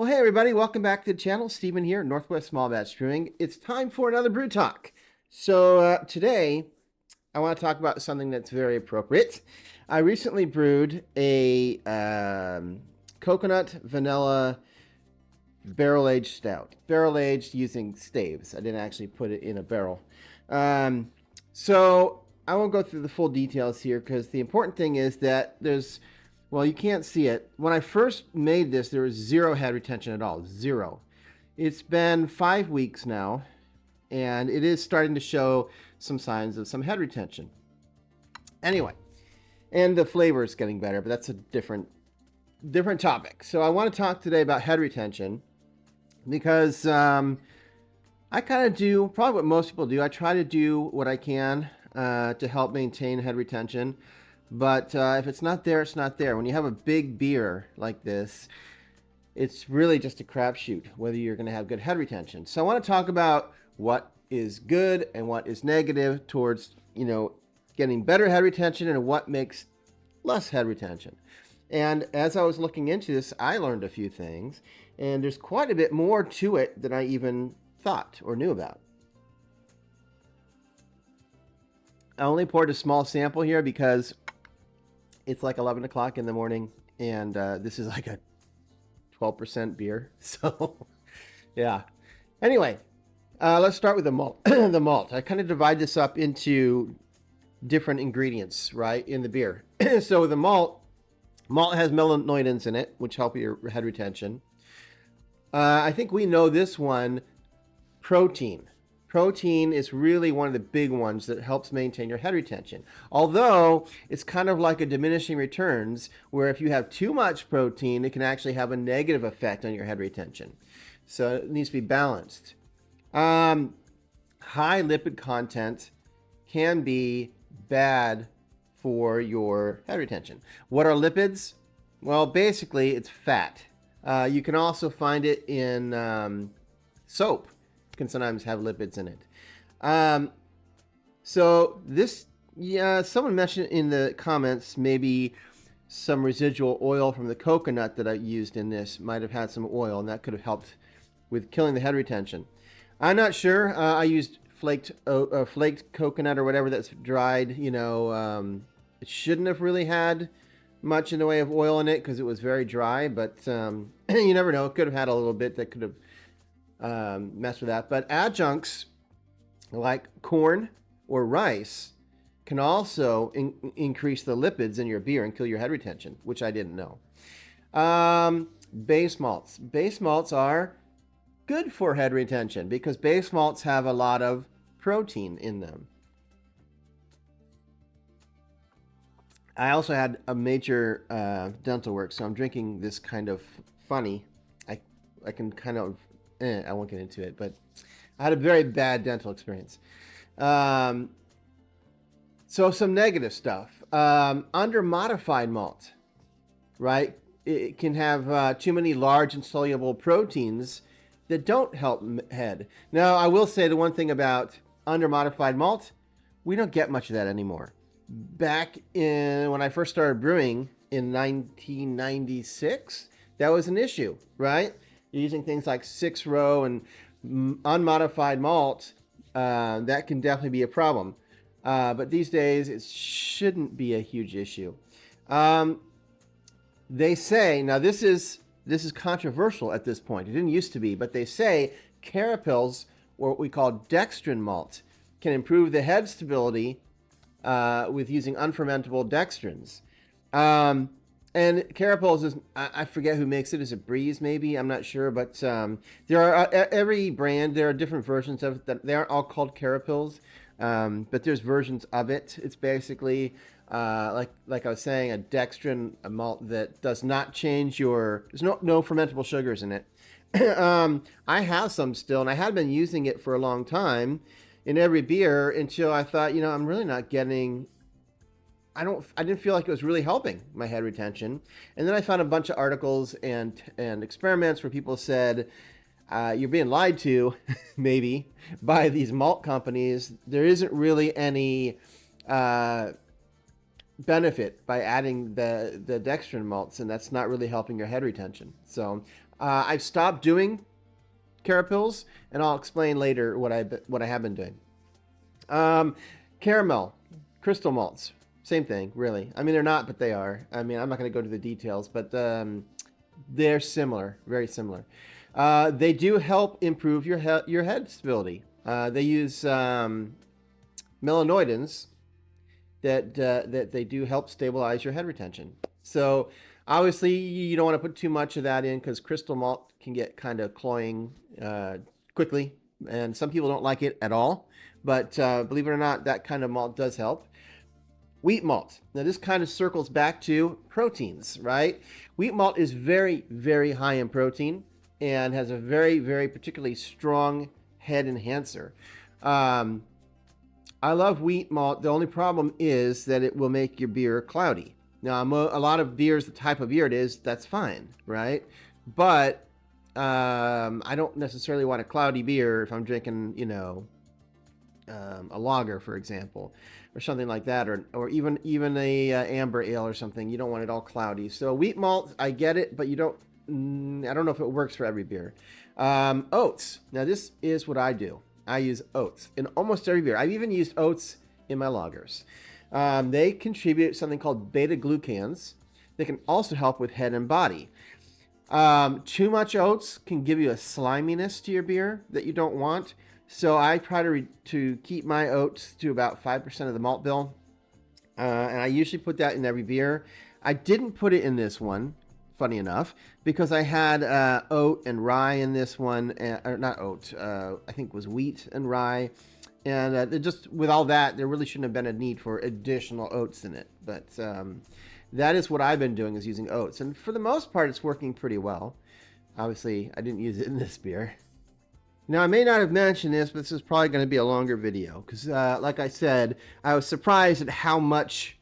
Well, hey everybody, welcome back to the channel. Stephen here, Northwest Small Batch Brewing. It's time for another brew talk. So today, I want to talk about something that's very appropriate. I recently brewed a coconut vanilla barrel-aged stout. Barrel-aged using staves. I didn't actually put it in a barrel. So I won't go through the full details here because the important thing is that well, you can't see it. When I first made this, there was zero head retention at all. Zero. It's been 5 weeks now, and it is starting to show some signs of some head retention. Anyway, and the flavor is getting better, but that's a different topic. So I want to talk today about head retention because I kind of do probably what most people do. I try to do what I can to help maintain head retention. But if it's not there, it's not there. When you have a big beer like this, it's really just a crapshoot whether you're going to have good head retention. So I want to talk about what is good and what is negative towards, getting better head retention and what makes less head retention. And as I was looking into this, I learned a few things, and there's quite a bit more to it than I even thought or knew about. I only poured a small sample here because it's like 11 o'clock in the morning, and this is like a 12% beer. So, yeah. Anyway, let's start with the malt. The malt. I kind of divide this up into different ingredients, right, in the beer. So the malt has melanoidins in it, which help your head retention. I think we know this one, protein. Protein is really one of the big ones that helps maintain your head retention. Although it's kind of like a diminishing returns, where if you have too much protein, it can actually have a negative effect on your head retention. So it needs to be balanced. High lipid content can be bad for your head retention. What are lipids? Well, basically it's fat. You can also find it in soap. Can sometimes have lipids in it. So this, someone mentioned in the comments maybe some residual oil from the coconut that I used in this might have had some oil, and that could have helped with killing the head retention. I'm not sure. I used flaked coconut or whatever that's dried. It shouldn't have really had much in the way of oil in it because it was very dry, but you never know. It could have had a little bit that could have mess with that. But adjuncts like corn or rice can also increase the lipids in your beer and kill your head retention, which I didn't know. Base malts. Base malts are good for head retention because base malts have a lot of protein in them. I also had a major dental work, so I'm drinking this kind of funny. I can kind of I won't get into it, but I had a very bad dental experience. So some negative stuff. Under modified malt, right? It can have too many large and soluble proteins that don't help head. Now, I will say the one thing about under modified malt, we don't get much of that anymore. Back when I first started brewing in 1996, that was an issue, right? Using things like 6-row and unmodified malt, that can definitely be a problem. But these days, it shouldn't be a huge issue. They say, now this is controversial at this point. It didn't used to be, but they say carapils, or what we call dextrin malt, can improve the head stability with using unfermentable dextrins. And carapils is, I forget who makes it. Is it Breeze maybe? I'm not sure. But there are, every brand, there are different versions of that. They aren't all called carapils, but there's versions of it. It's basically, like I was saying, a dextrin malt that does not change there's no fermentable sugars in it. I have some still, and I had been using it for a long time in every beer until I thought, I'm really not getting... I didn't feel like it was really helping my head retention. And then I found a bunch of articles and experiments where people said, you're being lied to, maybe, by these malt companies. There isn't really any benefit by adding the dextrin malts, and that's not really helping your head retention. So I've stopped doing carapils, and I'll explain later what I have been doing. Caramel, crystal malts, same thing, really. I mean, they're not, but they are. I mean, I'm not going to go into the details, but they're similar, very similar. They do help improve your head stability. They use melanoidins that they do help stabilize your head retention. So obviously you don't want to put too much of that in, because crystal malt can get kind of cloying quickly, and some people don't like it at all. But believe it or not, that kind of malt does help. Wheat malt. Now this kind of circles back to proteins, right? Wheat malt is very, very high in protein and has a very, very particularly strong head enhancer. I love wheat malt. The only problem is that it will make your beer cloudy. Now, a lot of beers, the type of beer it is, that's fine, right? But I don't necessarily want a cloudy beer if I'm drinking, you know, a lager, for example, or something like that, or even a amber ale or something. You don't want it all cloudy. So wheat malt, I get it, but you don't. I don't know if it works for every beer. Oats. Now this is what I do. I use oats in almost every beer. I've even used oats in my lagers. They contribute something called beta-glucans. They can also help with head and body. Too much oats can give you a sliminess to your beer that you don't want. So I try to keep my oats to about 5% of the malt bill. And I usually put that in every beer. I didn't put it in this one, funny enough, because I had oat and rye in this one, or not oat, I think it was wheat and rye. And just with all that, there really shouldn't have been a need for additional oats in it. But that is what I've been doing, is using oats. And for the most part, it's working pretty well. Obviously, I didn't use it in this beer. Now, I may not have mentioned this, but this is probably going to be a longer video. Because, like I said, I was surprised at how much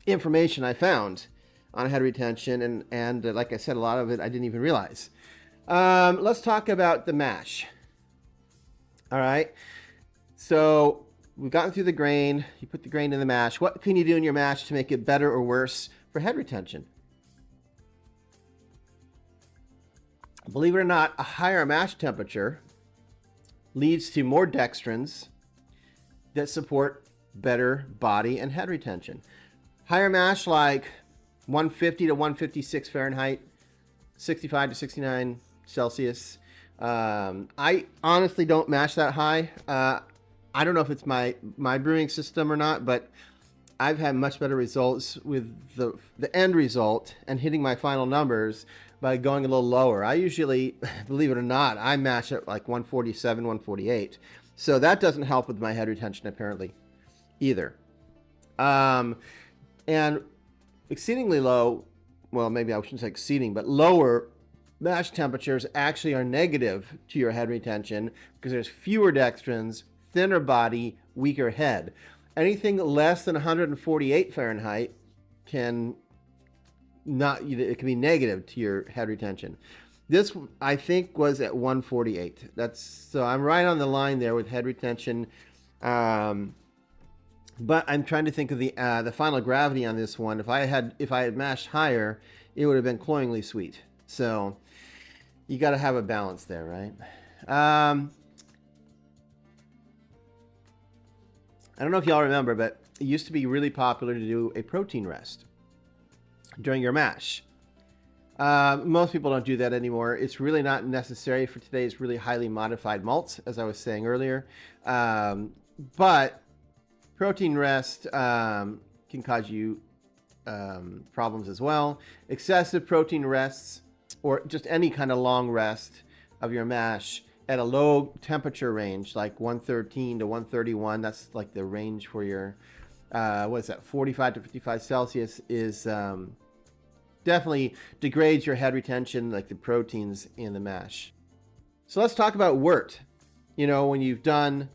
information I found on head retention. And like I said, a lot of it I didn't even realize. Let's talk about the mash. All right. So we've gotten through the grain. You put the grain in the mash. What can you do in your mash to make it better or worse for head retention? Believe it or not, a higher mash temperature leads to more dextrins that support better body and head retention. Higher mash, like 150 to 156 Fahrenheit, 65 to 69 Celsius. I honestly don't mash that high. I don't know if it's my brewing system or not, but I've had much better results with the end result and hitting my final numbers by going a little lower. I usually, believe it or not, I mash at like 147, 148. So that doesn't help with my head retention apparently either. And exceedingly low, well, maybe I shouldn't say exceeding, but lower mash temperatures actually are negative to your head retention because there's fewer dextrins, thinner body, weaker head. Anything less than 148 Fahrenheit can it can be negative to your head retention. This, I think, was at 148. So I'm right on the line there with head retention. But I'm trying to think of the final gravity on this one. If I had mashed higher, it would have been cloyingly sweet. So you got to have a balance there, right? I don't know if y'all remember, but it used to be really popular to do a protein rest during your mash. Most people don't do that anymore. It's really not necessary for today's really highly modified malts, as I was saying earlier. But protein rest can cause you problems as well. Excessive protein rests, or just any kind of long rest of your mash at a low temperature range, like 113 to 131, that's like the range for your, what is that, 45 to 55 Celsius, is definitely degrades your head retention, like the proteins in the mash. So let's talk about wort. You know, when you've done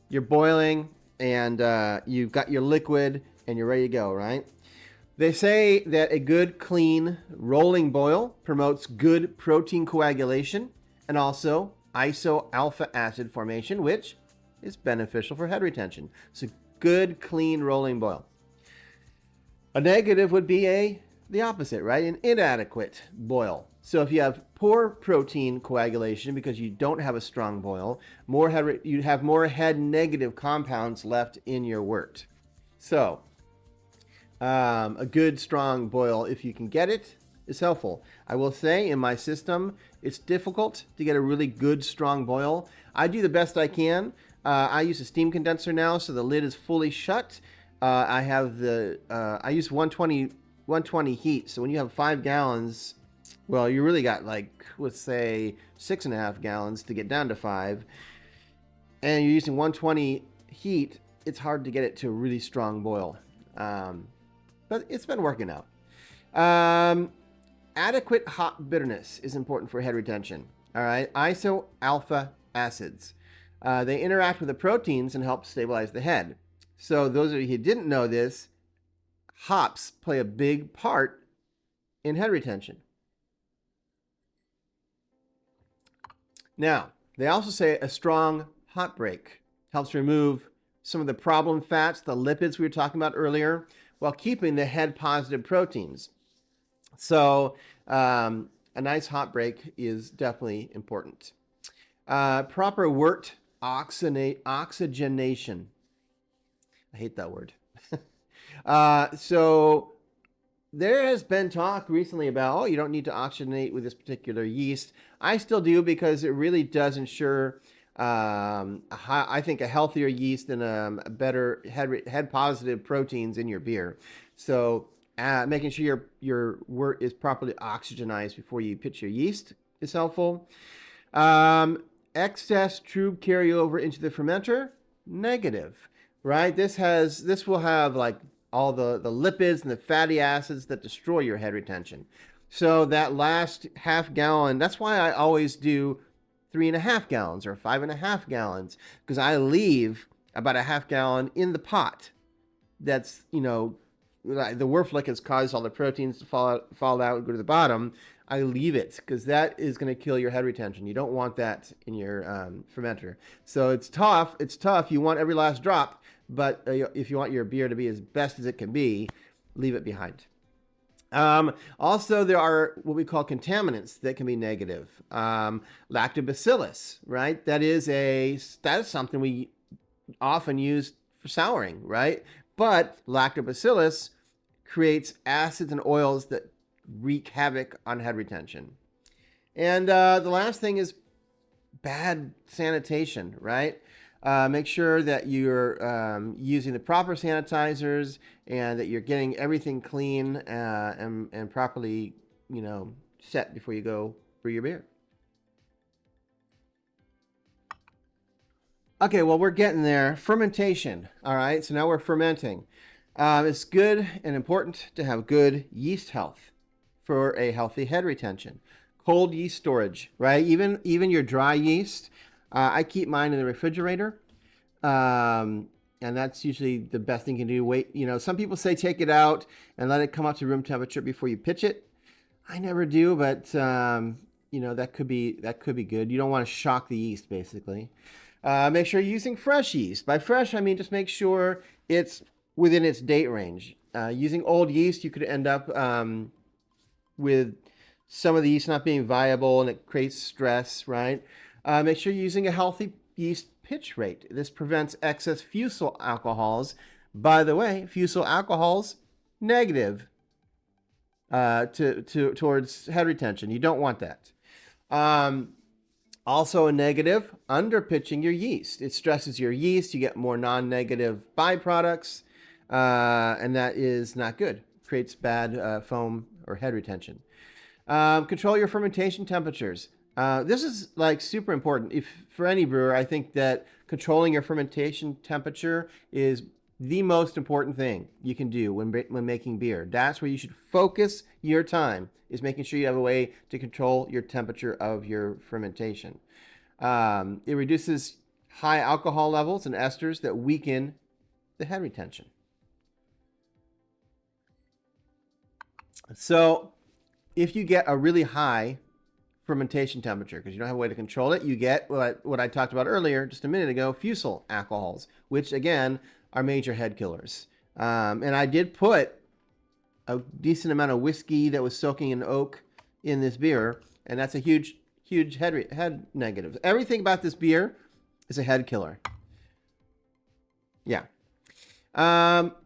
your boiling and you've got your liquid and you're ready to go, right? They say that a good, clean, rolling boil promotes good protein coagulation and also iso-alpha acid formation, which is beneficial for head retention. So good, clean, rolling boil. A negative would be the opposite, right? An inadequate boil. So if you have poor protein coagulation because you don't have a strong boil, you have more head negative compounds left in your wort. So a good strong boil, if you can get it, is helpful. I will say in my system, it's difficult to get a really good strong boil. I do the best I can. I use a steam condenser now, so the lid is fully shut. I use 120 heat. So when you have 5 gallons, well, you really got like, let's say 6.5 gallons to get down to 5. And you're using 120 heat, it's hard to get it to a really strong boil. But it's been working out. Adequate hop bitterness is important for head retention. All right, iso-alpha acids. They interact with the proteins and help stabilize the head. So those of you who didn't know this, hops play a big part in head retention. Now, they also say a strong hop break helps remove some of the problem fats, the lipids we were talking about earlier, while keeping the head positive proteins. So a nice hop break is definitely important. Proper wort oxygenation. I hate that word. So there has been talk recently about, oh, you don't need to oxygenate with this particular yeast. I still do because it really does ensure, I think, a healthier yeast and a better head positive proteins in your beer. So making sure your wort is properly oxygenized before you pitch your yeast is helpful. Excess tube carryover into the fermenter, negative, right? This will have like all the lipids and the fatty acids that destroy your head retention. So that last half gallon, that's why I always do 3.5 gallons or 5.5 gallons, because I leave about a half gallon in the pot. That's, the wort lick has caused all the proteins to fall out and go to the bottom. I leave it because that is going to kill your head retention. You don't want that in your fermenter. So it's tough. It's tough. You want every last drop, but if you want your beer to be as best as it can be, leave it behind. Also, there are what we call contaminants that can be negative. Lactobacillus, right? That is something we often use for souring, right? But lactobacillus creates acids and oils that wreak havoc on head retention. And the last thing is bad sanitation, right? Make sure that you're using the proper sanitizers and that you're getting everything clean and properly, set before you go brew your beer. Okay, well, we're getting there. Fermentation. All right, so now we're fermenting. It's good and important to have good yeast health for a healthy head retention. Cold yeast storage, right? Even your dry yeast, I keep mine in the refrigerator, and that's usually the best thing you can do. Wait, some people say take it out and let it come up to room temperature before you pitch it. I never do, but that could be good. You don't want to shock the yeast, basically. Make sure you're using fresh yeast. By fresh, I mean just make sure it's within its date range. Using old yeast, you could end up with some of the yeast not being viable, and it creates stress, right? Make sure you're using a healthy yeast pitch rate. This prevents excess fusel alcohols. By the way, fusel alcohols, negative towards head retention. You don't want that. Also a negative, under pitching your yeast. It stresses your yeast. You get more non-negative byproducts, and that is not good. Creates bad foam or head retention. Control your fermentation temperatures. This is like super important. For any brewer, I think that controlling your fermentation temperature is the most important thing you can do when making beer. That's where you should focus your time, is making sure you have a way to control your temperature of your fermentation. It reduces high alcohol levels and esters that weaken the head retention. So if you get a really high fermentation temperature, because you don't have a way to control it, you get what I talked about earlier just a minute ago, fusel alcohols, which again are major head killers. And I did put a decent amount of whiskey that was soaking in oak in this beer, and that's a huge head negative. Everything about this beer is a head killer. Yeah.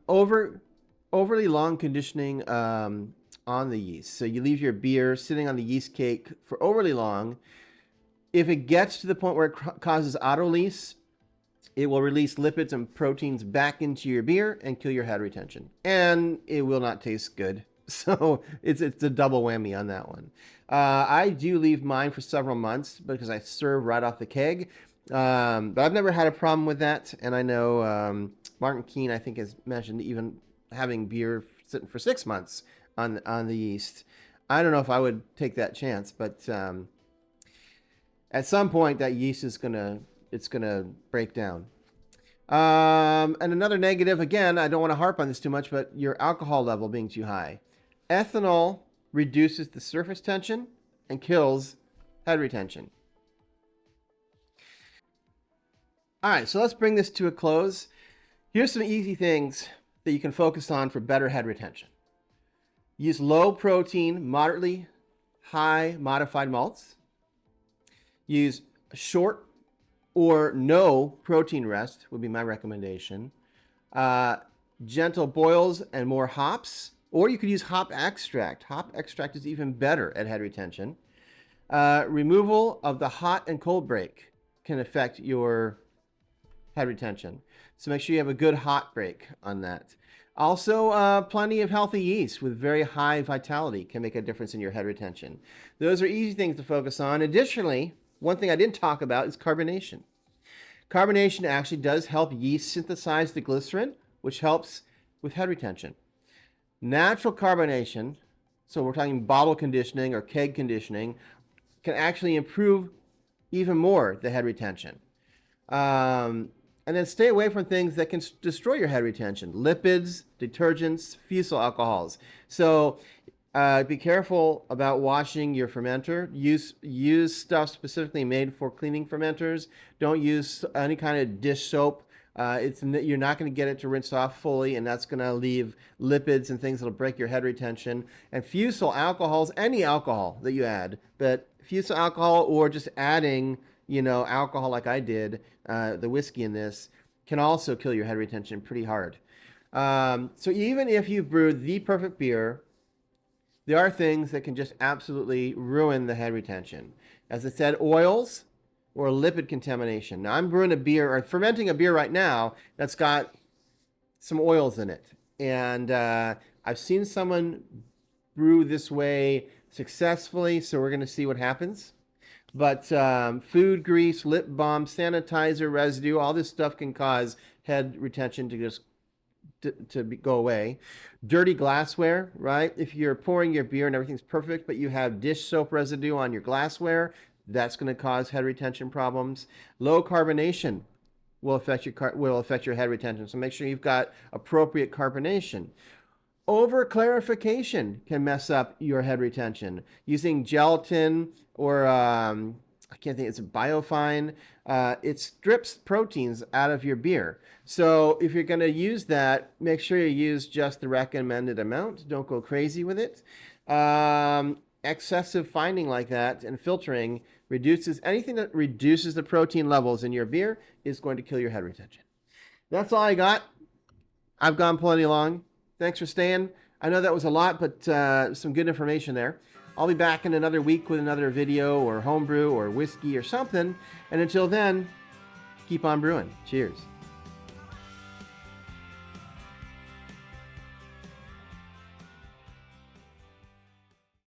Overly long conditioning on the yeast. So you leave your beer sitting on the yeast cake for overly long. If it gets to the point where it causes autolysis, it will release lipids and proteins back into your beer and kill your head retention. And it will not taste good. So it's a double whammy on that one. I do leave mine for several months because I serve right off the keg. But I've never had a problem with that. And I know Martin Keene, I think, has mentioned even having beer sitting for 6 months on the yeast. I don't know if I would take that chance, but at some point that yeast is gonna break down. And another negative, again, I don't want to harp on this too much, but your alcohol level being too high. Ethanol reduces the surface tension and kills head retention. All right, so let's bring this to a close. Here's some easy things that you can focus on for better head retention. Use low protein, moderately high modified malts. Use short or no protein rest would be my recommendation. Gentle boils and more hops, or you could use hop extract. Hop extract is even better at head retention. Removal of the hot and cold break can affect your head retention. So make sure you have a good hot break on that. Also, plenty of healthy yeast with very high vitality can make a difference in your head retention. Those are easy things to focus on. Additionally, one thing I didn't talk about is carbonation. Carbonation actually does help yeast synthesize the glycerin, which helps with head retention. Natural carbonation, so we're talking bottle conditioning or keg conditioning, can actually improve even more the head retention. And then stay away from things that can destroy your head retention. Lipids, detergents, fusel alcohols. So be careful about washing your fermenter. Use stuff specifically made for cleaning fermenters. Don't use any kind of dish soap. You're not going to get it to rinse off fully, and that's going to leave lipids and things that'll break your head retention. And fusel alcohols, any alcohol that you add, but fusel alcohol or just adding, alcohol like I did, the whiskey in this, can also kill your head retention pretty hard. So even if you've brewed the perfect beer, there are things that can just absolutely ruin the head retention. As I said, oils or lipid contamination. Now I'm brewing a beer or fermenting a beer right now that's got some oils in it. And I've seen someone brew this way successfully, so we're going to see what happens. But food grease, lip balm, sanitizer residue, all this stuff can cause head retention to just go away. Dirty glassware, right? If you're pouring your beer and everything's perfect, but you have dish soap residue on your glassware, that's going to cause head retention problems. Low carbonation will affect your head retention. So make sure you've got appropriate carbonation. Over clarification can mess up your head retention. Using gelatin or I can't think, it's biofine. It strips proteins out of your beer. So if you're going to use that, make sure you use just the recommended amount. Don't go crazy with it. Excessive fining like that and filtering reduces anything that reduces the protein levels in your beer is going to kill your head retention. That's all I got. I've gone plenty long. Thanks for staying. I know that was a lot, but some good information there. I'll be back in another week with another video or homebrew or whiskey or something. And until then, keep on brewing. Cheers.